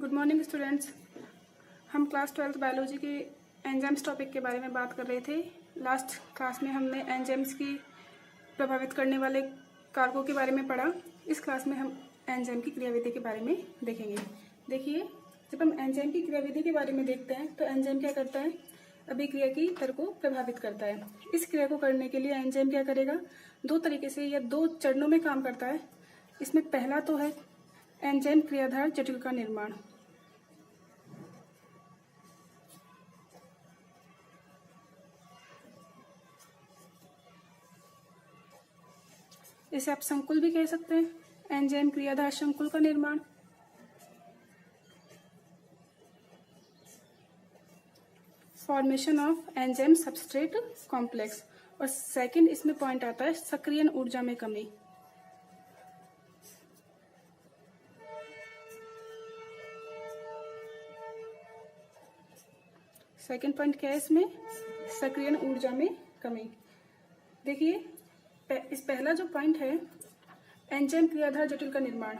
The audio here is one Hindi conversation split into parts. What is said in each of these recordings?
Good morning students. हम क्लास 12 बायोलॉजी के एंजाइम्स टॉपिक के बारे में बात कर रहे थे। लास्ट क्लास में हमने एंजाइम्स की प्रभावित करने वाले कारकों के बारे में पढ़ा। इस क्लास में हम एंजाइम की क्रियाविधि के बारे में देखेंगे। देखिए, जब हम एंजाइम की क्रियाविधि के बारे में देखते हैं तो एंजाइम क्या करता है, अभिक्रिया की दर को प्रभावित करता है। इस क्रिया को करने के लिए एंजाइम क्या करेगा, दो तरीके से या दो चरणों में काम करता है। इसमें पहला तो है एंजाइम क्रियाधार जटिल का निर्माण। इसे आप संकुल भी कह सकते हैं, एंजाइम क्रियाधार संकुल का निर्माण। Formation of enzyme substrate complex. और सेकंड इसमें पॉइंट आता है सक्रियण ऊर्जा में कमी। सेकंड पॉइंट क्या है इसमें, सक्रियण ऊर्जा में कमी। देखिए, इस पहला जो पॉइंट है एंजाइम क्रियाधार जटिल का निर्माण,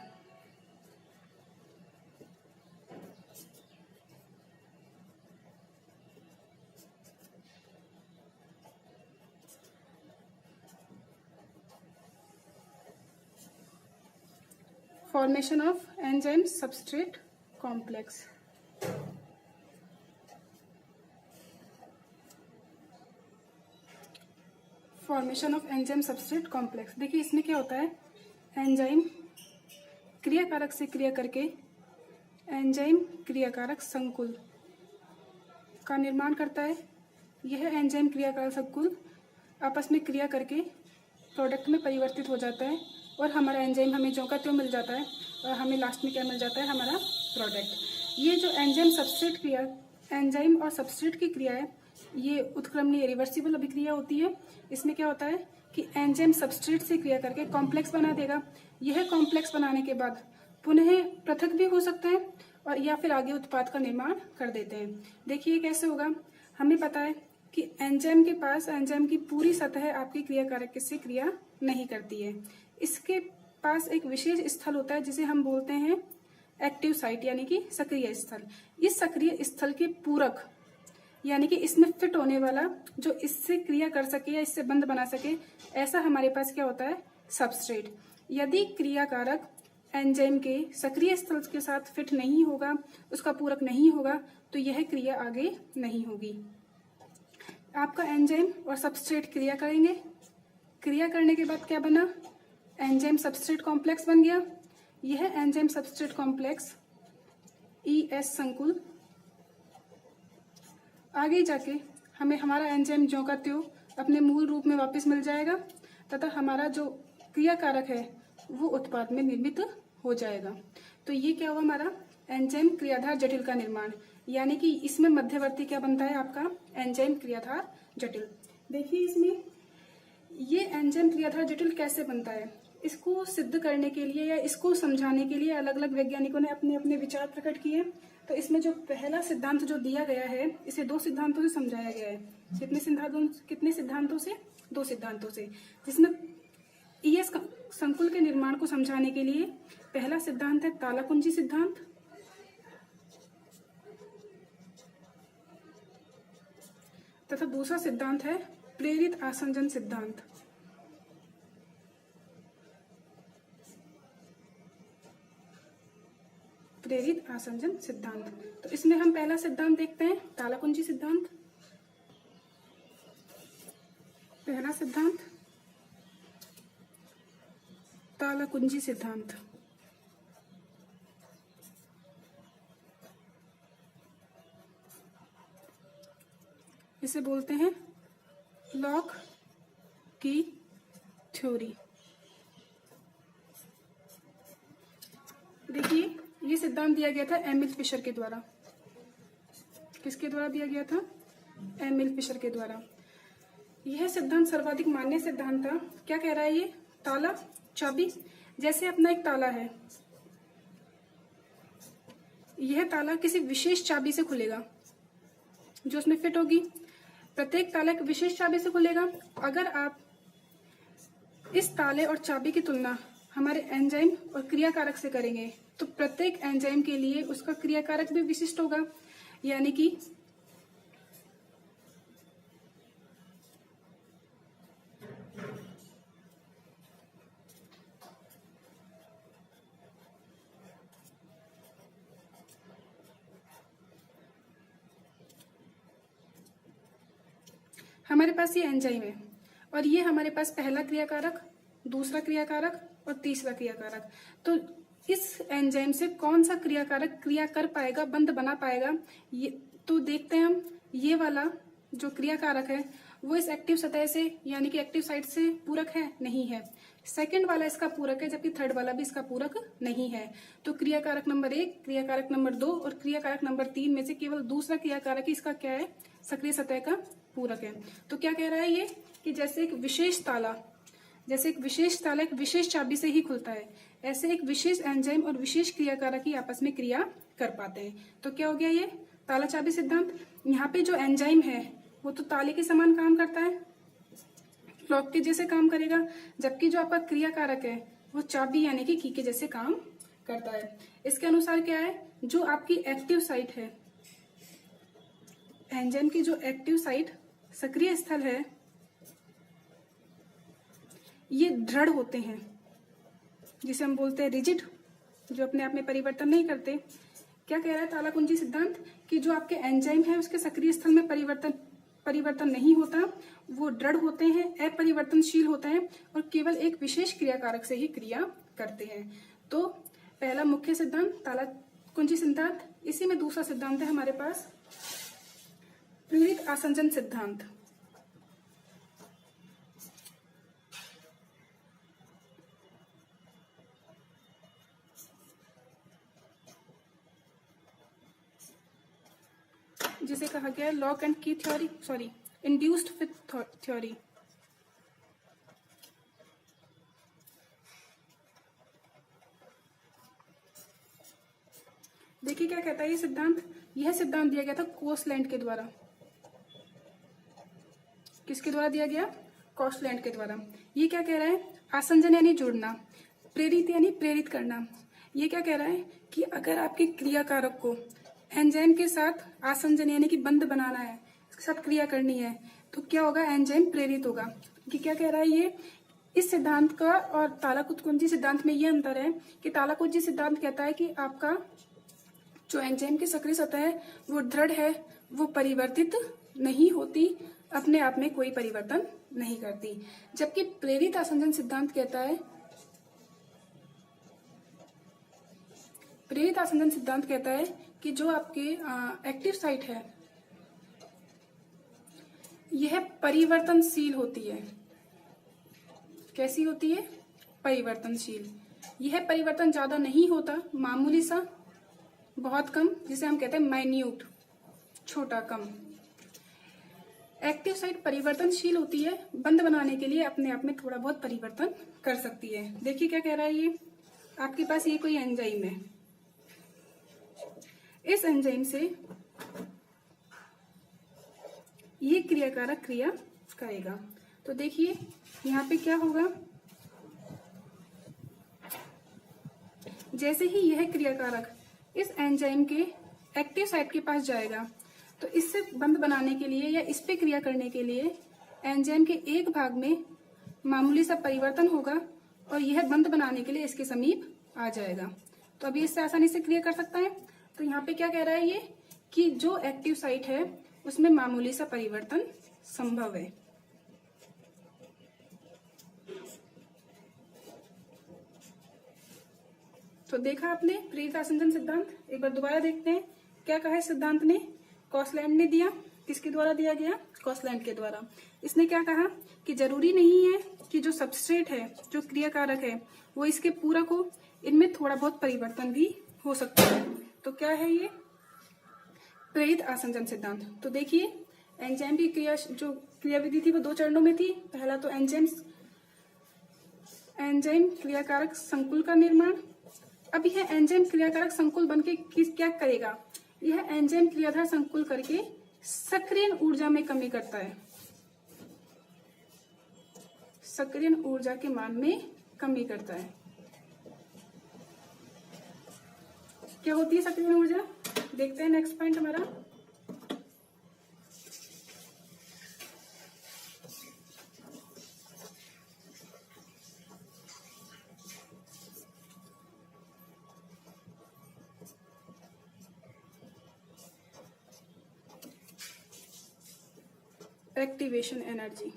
formation of enzyme substrate complex. Formation of enzyme substrate complex. देखिए, इसमें क्या होता है, एंजाइम क्रियाकारक से क्रिया करके एंजाइम क्रियाकारक संकुल का निर्माण करता है। यह एंजाइम क्रियाकारक संकुल आपस में क्रिया करके प्रोडक्ट में परिवर्तित हो जाता है और हमारा एंजाइम हमें ज्यों का त्यों मिल जाता है और हमें लास्ट में क्या मिल जाता है, हमारा प्रोडक्ट। ये जो एंजाइम सबस्ट्रेट क्रिया, एंजाइम और सबस्ट्रेट की क्रिया है, ये उत्क्रमणीय रिवर्सिबल अभिक्रिया होती है। इसमें क्या होता है कि एंजाइम सबस्ट्रेट से क्रिया करके कॉम्प्लेक्स बना देगा। यह कॉम्प्लेक्स बनाने के बाद पुनः पृथक भी हो सकते हैं और या फिर आगे उत्पाद का निर्माण कर देते हैं। देखिए कैसे होगा, हमें पता है कि एंजाइम के पास एंजाइम की पूरी सतह आपकी क्रियाकारक से क्रिया नहीं करती है। इसके पास एक विशेष स्थल होता है जिसे हम बोलते हैं एक्टिव साइट, यानी कि सक्रिय स्थल। इस सक्रिय स्थल के पूरक, यानी कि इसमें फिट होने वाला, जो इससे क्रिया कर सके या इससे बंध बना सके, ऐसा हमारे पास क्या होता है, सबस्ट्रेट। यदि क्रियाकारक एंजाइम के सक्रिय स्थल के साथ फिट नहीं होगा, उसका पूरक नहीं होगा, तो यह क्रिया आगे नहीं होगी। आपका एंजाइम और सबस्ट्रेट क्रिया करेंगे, क्रिया करने के बाद क्या बना, एंजाइम सबस्ट्रेट कॉम्प्लेक्स बन गया। यह एंजाइम सबस्ट्रेट कॉम्प्लेक्स ES संकुल आगे जाके हमें हमारा एंजाइम ज्यों का त्यों अपने मूल रूप में वापस मिल जाएगा तथा हमारा जो क्रियाकारक है वो उत्पाद में निर्मित हो जाएगा। तो ये क्या हुआ, हमारा एंजाइम क्रियाधार जटिल का निर्माण, यानी कि इसमें मध्यवर्ती क्या बनता है, आपका एंजाइम क्रियाधार जटिल। देखिए, इसमें ये एंजाइम क्रियाधार जटिल कैसे बनता है, इसको सिद्ध करने के लिए या इसको समझाने के लिए अलग अलग वैज्ञानिकों ने अपने अपने विचार प्रकट किए। तो इसमें जो पहला सिद्धांत जो दिया गया है, इसे दो सिद्धांतों से समझाया गया है। कितने सिद्धांतों से, दो सिद्धांतों से, जिसमें ES संकुल के निर्माण को समझाने के लिए पहला सिद्धांत है तालाकुंजी सिद्धांत, तथा दूसरा सिद्धांत है प्रेरित आसंजन सिद्धांत। प्रेरित आसंजन सिद्धांत। तो इसमें हम पहला सिद्धांत देखते हैं, तालाकुंजी सिद्धांत। पहला सिद्धांत तालाकुंजी सिद्धांत। इसे बोलते हैं लॉक की थ्योरी। देखिए, ये सिद्धांत दिया गया था एमिल फिशर के द्वारा। किसके द्वारा दिया गया था, एमिल फिशर के द्वारा। यह सिद्धांत सर्वाधिक मान्य सिद्धांत था। क्या कह रहा है ये, ताला चाबी, जैसे अपना एक ताला है, यह ताला किसी विशेष चाबी से खुलेगा जो उसमें फिट होगी। प्रत्येक ताला एक विशेष चाबी से खुलेगा। अगर आप इस ताले और चाबी की तुलना हमारे एंजाइम और क्रियाकारक से करेंगे तो प्रत्येक एंजाइम के लिए उसका क्रियाकारक भी विशिष्ट होगा, यानी कि हमारे पास ये एंजाइम है और ये हमारे पास पहला क्रियाकारक, दूसरा क्रियाकारक और तीसरा क्रियाकारक। तो इस एंजाइम से कौन सा क्रियाकारक क्रिया कर पाएगा, बंध बना पाएगा, ये तो देखते हैं हम। ये वाला जो क्रियाकारक है वो इस एक्टिव सतह से यानी कि एक्टिव साइट से पूरक है, नहीं है। सेकंड वाला इसका पूरक है, जबकि थर्ड वाला भी इसका पूरक नहीं है। तो क्रियाकारक नंबर 1, क्रियाकारक नंबर 2 और क्रियाकारक नंबर 3 में से केवल दूसरा क्रियाकारक ही इसका क्या है, सक्रिय सतह का पूरक है। तो क्या कह रहा है ये कि जैसे एक विशेष ताला एक विशेष चाबी से ही खुलता है, ऐसे एक विशेष एंजाइम और विशेष क्रियाकारक ही आपस में क्रिया कर पाते हैं। तो क्या हो गया ये ताला चाबी सिद्धांत। यहाँ पे जो एंजाइम है वो तो ताले के समान काम करता है, लॉक के जैसे काम करेगा, जबकि जो आपका क्रियाकारक है वो चाबी यानी कि की के जैसे काम करता है। इसके अनुसार क्या है, जो आपकी एक्टिव साइट है, एंजाइम की जो एक्टिव साइट सक्रिय स्थल है, ये दृढ़ होते हैं, जिसे हम बोलते हैं रिजिड, जो अपने आप में परिवर्तन नहीं करते। क्या कह रहा है ताला कुंजी सिद्धांत कि जो आपके एंजाइम है उसके सक्रिय स्थल में परिवर्तन नहीं होता, वो दृढ़ होते हैं, अपरिवर्तनशील होते हैं और केवल एक विशेष क्रियाकारक से ही क्रिया करते हैं। तो पहला मुख्य सिद्धांत ताला कुंजी सिद्धांत। इसी में दूसरा सिद्धांत है हमारे पास प्रेरित आसंजन सिद्धांत। जिसे कहा गया है लॉक एंड की थ्योरी, इंड्यूस्ड फिट थ्योरी। देखिए क्या कहता है ये सिद्धांत। यह सिद्धांत दिया गया था कोसलैंड के द्वारा। किसके द्वारा दिया गया, कोसलैंड के द्वारा। ये क्या कह रहा है, आसंजन यानी जुड़ना, प्रेरित यानी प्रेरित करना। ये क्या कह रहा है कि अगर आपके क्रियाकारक को एंजाइम के साथ आसंजन यानी कि बंध बनाना है, इसके साथ क्रिया करनी है, तो क्या होगा, एंजाइम प्रेरित होगा। कि क्या कह रहा है ये, इस सिद्धांत का और तालाकुंजी सिद्धांत में ये अंतर है कि तालाकुंजी सिद्धांत कहता है कि आपका जो एंजाइम की सक्रिय सतह है वो दृढ़ है, वो परिवर्तित नहीं होती, अपने आप में कोई परिवर्तन नहीं करती। जबकि प्रेरित आसंजन सिद्धांत कहता है, प्रेरित आसंजन सिद्धांत कहता है कि जो आपके एक्टिव साइट है यह परिवर्तनशील होती है। कैसी होती है, परिवर्तनशील। यह परिवर्तन ज्यादा नहीं होता, मामूली सा, बहुत कम, जिसे हम कहते हैं माइन्यूट, छोटा, कम। एक्टिव साइट परिवर्तनशील होती है, बंध बनाने के लिए अपने आप में थोड़ा बहुत परिवर्तन कर सकती है। देखिए क्या कह रहा है ये, आपके पास ये कोई एंजाइम है, इस एंजाइम से ये क्रियाकारक क्रिया करेगा। तो देखिए यहाँ पे क्या होगा, जैसे ही यह क्रियाकारक इस एंजाइम के एक्टिव साइट के पास जाएगा तो इससे बंध बनाने के लिए या इस पे क्रिया करने के लिए एंजाइम के एक भाग में मामूली सा परिवर्तन होगा और यह बंध बनाने के लिए इसके समीप आ जाएगा। तो अभी इससे आसानी से क्रिया कर सकता है। तो यहाँ पे क्या कह रहा है ये कि जो एक्टिव साइट है उसमें मामूली सा परिवर्तन संभव है। तो देखा आपने प्रेरित आसंजन सिद्धांत। एक बार दोबारा देखते हैं क्या कहा है सिद्धांत ने, कोसलैंड ने दिया। किसके द्वारा दिया गया, कोसलैंड के द्वारा। इसने क्या कहा कि जरूरी नहीं है कि जो सबस्ट्रेट है, जो क्रियाकारक है, वो इसके पूरक हो, इनमें थोड़ा बहुत परिवर्तन भी हो सकता है। तो क्या है ये, प्रेरित आसंजन सिद्धांत। तो देखिए एंजाइम की जो क्रियाविधि थी वो 2 चरणों में थी। पहला तो एंजाइम क्रियाकारक संकुल का निर्माण। अब यह एंजाइम क्रियाकारक संकुल बनके क्या करेगा, यह एंजाइम क्रियाधार संकुल करके सक्रियण ऊर्जा में कमी करता है, सक्रियण ऊर्जा के मान में कमी करता है। क्या होती है सक्रियण ऊर्जा? देखते हैं नेक्स्ट पॉइंट हमारा। Activation energy.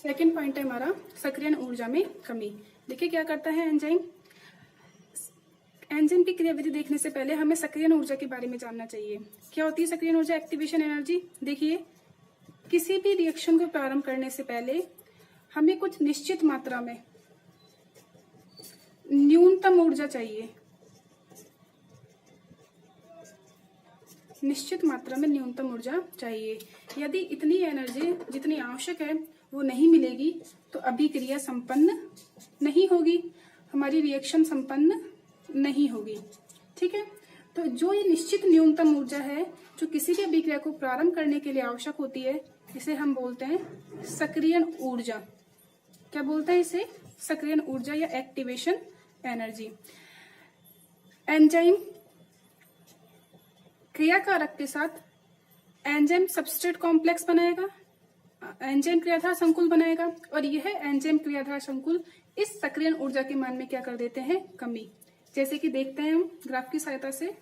सेकेंड पॉइंट है हमारा सक्रियण ऊर्जा में कमी। देखिए क्या करता है एंजाइम। एंजाइम की क्रियाविधि देखने से पहले हमें सक्रियण ऊर्जा के बारे में जानना चाहिए। क्या होती है सक्रियण ऊर्जा? Activation energy. देखिए किसी भी रिएक्शन को प्रारंभ करने से पहले हमें कुछ निश्चित मात्रा में न्यूनतम ऊर्जा चाहिए। निश्चित मात्रा में न्यूनतम ऊर्जा चाहिए। यदि इतनी एनर्जी जितनी आवश्यक है वो नहीं मिलेगी तो अभिक्रिया संपन्न नहीं होगी, हमारी रिएक्शन संपन्न नहीं होगी। ठीक है, तो जो ये निश्चित न्यूनतम ऊर्जा है जो किसी भी अभिक्रिया को प्रारंभ करने के लिए आवश्यक होती है, इसे हम बोलते हैं सक्रियण ऊर्जा। क्या बोलते हैं इसे? सक्रियण ऊर्जा या एक्टिवेशन एनर्जी। एंजाइम क्रियाकारक के साथ एंजाइम सबस्ट्रेट कॉम्प्लेक्स बनाएगा, एंजाइम क्रियाधार संकुल बनाएगा, और यह एंजाइम क्रियाधार संकुल इस सक्रियण ऊर्जा के मान में क्या कर देते हैं? कमी। जैसे कि देखते हैं हम ग्राफ की सहायता से।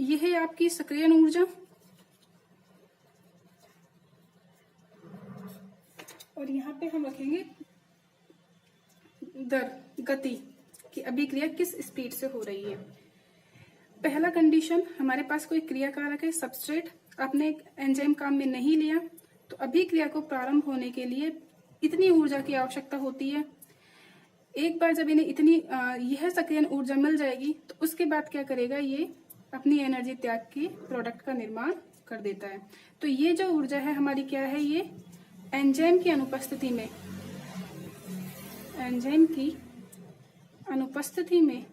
यह है आपकी सक्रियण ऊर्जा और यहाँ पे हम रखेंगे दर, गति कि अभिक्रिया किस स्पीड से हो रही है। पहला कंडीशन, हमारे पास कोई क्रियाकारक है सबस्ट्रेट, आपने एंजाइम काम में नहीं लिया तो अभिक्रिया को प्रारंभ होने के लिए इतनी ऊर्जा की आवश्यकता होती है। एक बार जब इन्हें इतनी यह सक्रियण ऊर्जा मिल जाएगी तो उसके बाद क्या करेगा, ये अपनी एनर्जी त्याग के प्रोडक्ट का निर्माण कर देता है। तो ये जो ऊर्जा है हमारी क्या है? ये एंजाइम की अनुपस्थिति में, एंजाइम की अनुपस्थिति में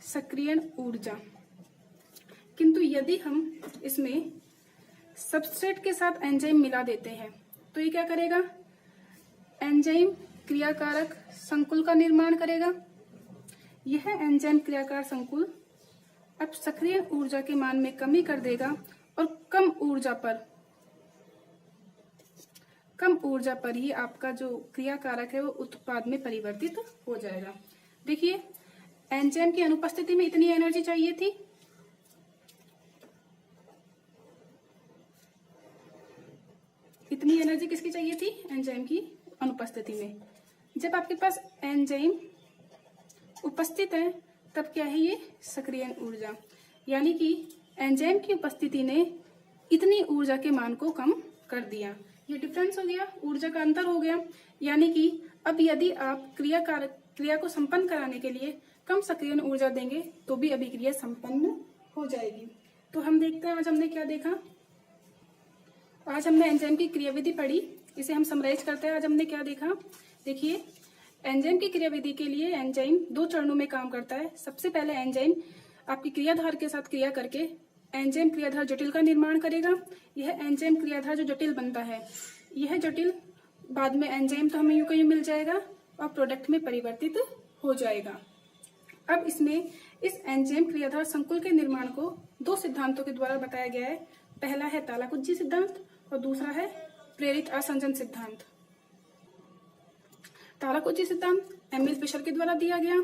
सक्रियण ऊर्जा। किंतु यदि हम इसमें सबस्ट्रेट के साथ एंजाइम मिला देते हैं तो ये क्या करेगा? एंजाइम क्रियाकारक संकुल का निर्माण करेगा। यह एंजाइम क्रियाकार संकुल अब सक्रियण ऊर्जा के मान में कमी कर देगा और कम ऊर्जा पर ही आपका जो क्रियाकारक है वो उत्पाद में परिवर्तित हो जाएगा। देखिए एंजाइम की अनुपस्थिति में इतनी एनर्जी चाहिए थी, इतनी एनर्जी किसकी चाहिए थी? एंजाइम की अनुपस्थिति में। जब आपके पास एंजाइम उपस्थित है तब क्या है? ये सक्रियण ऊर्जा। यानी कि एंजाइम की उपस्थिति ने इतनी ऊर्जा के मान को कम कर दिया। ये डिफरेंस हो गया, ऊर्जा का अंतर हो गया। यानी कि अब यदि आप क्रिया को संपन्न कराने के लिए कम सक्रियण ऊर्जा देंगे तो भी अभिक्रिया संपन्न हो जाएगी। तो हम देखते हैं आज हमने क्या देखा। आज हमने एंजाइम की क्रियाविधि पढ़ी, इसे हम समराइज करते हैं। आज हमने क्या देखा? देखिए एंजाइम की क्रियाविधि के लिए एंजाइम 2 चरणों में काम करता है। सबसे पहले एंजाइम आपकी क्रियाधार के साथ क्रिया करके एंजाइम क्रियाधार जटिल का निर्माण करेगा। यह एंजाइम क्रियाधार जो जटिल बनता है, यह जटिल बाद में एंजाइम तो हमें यूं का यूं मिल जाएगा और प्रोडक्ट में परिवर्तित हो जाएगा। अब इसमें इस एंजाइम क्रियाधार संकुल के निर्माण को 2 सिद्धांतों के द्वारा बताया गया है। पहला है तालाकुज्जी सिद्धांत और दूसरा है प्रेरित आसंजन सिद्धांत। तालाकुज्जी सिद्धांत एमिल फिशर के द्वारा दिया गया।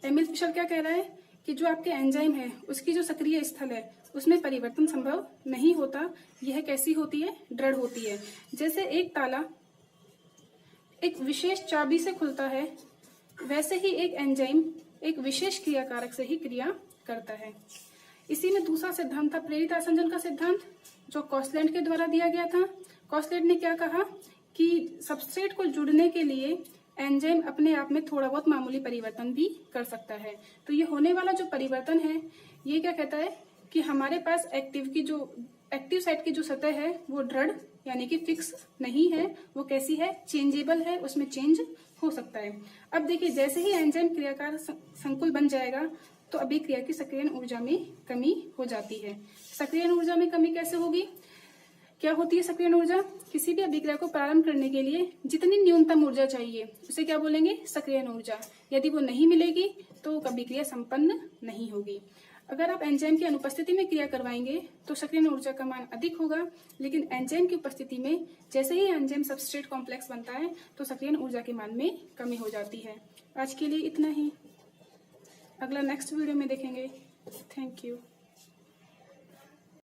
एमिल फिशर क्या कह रहा है कि जो आपके एंजाइम है उसकी जो सक्रिय स्थल है उसमें परिवर्तन संभव नहीं होता। यह कैसी होती है? दृढ़ होती है। जैसे एक ताला एक विशेष चाबी से खुलता है, वैसे ही एक एंजाइम एक विशेष क्रियाकारक से ही क्रिया करता है। इसी में दूसरा सिद्धांत था प्रेरित आसंजन का सिद्धांत, जो कॉसलैंड के द्वारा दिया गया था। कॉसलैंड ने क्या कहा कि सबस्ट्रेट को जुड़ने के लिए एंजाइम अपने आप में थोड़ा बहुत मामूली परिवर्तन भी कर सकता है। तो ये होने वाला जो परिवर्तन है, ये क्या कहता है कि हमारे पास एक्टिव साइट की जो सतह है वो दृढ़ यानी कि फिक्स नहीं है, वो कैसी है? चेंजेबल है, उसमें चेंज हो सकता है। अब देखिए जैसे ही एंजाइम क्रियाकार संकुल बन जाएगा तो अभिक्रिया की सक्रियण ऊर्जा में कमी हो जाती है। सक्रियण ऊर्जा में कमी कैसे होगी? क्या होती है सक्रियण ऊर्जा? किसी भी अभिक्रिया को प्रारंभ करने के लिए जितनी न्यूनतम ऊर्जा चाहिए उसे क्या बोलेंगे? सक्रियण ऊर्जा। यदि वो नहीं मिलेगी तो अभिक्रिया संपन्न नहीं होगी। अगर आप एंजाइम की अनुपस्थिति में क्रिया करवाएंगे तो सक्रियण ऊर्जा का मान अधिक होगा, लेकिन एंजाइम की उपस्थिति में जैसे ही एंजाइम सबस्ट्रेट कॉम्प्लेक्स बनता है तो सक्रियण ऊर्जा के मान में कमी हो जाती है। आज के लिए इतना ही, अगला नेक्स्ट वीडियो में देखेंगे। Thank you.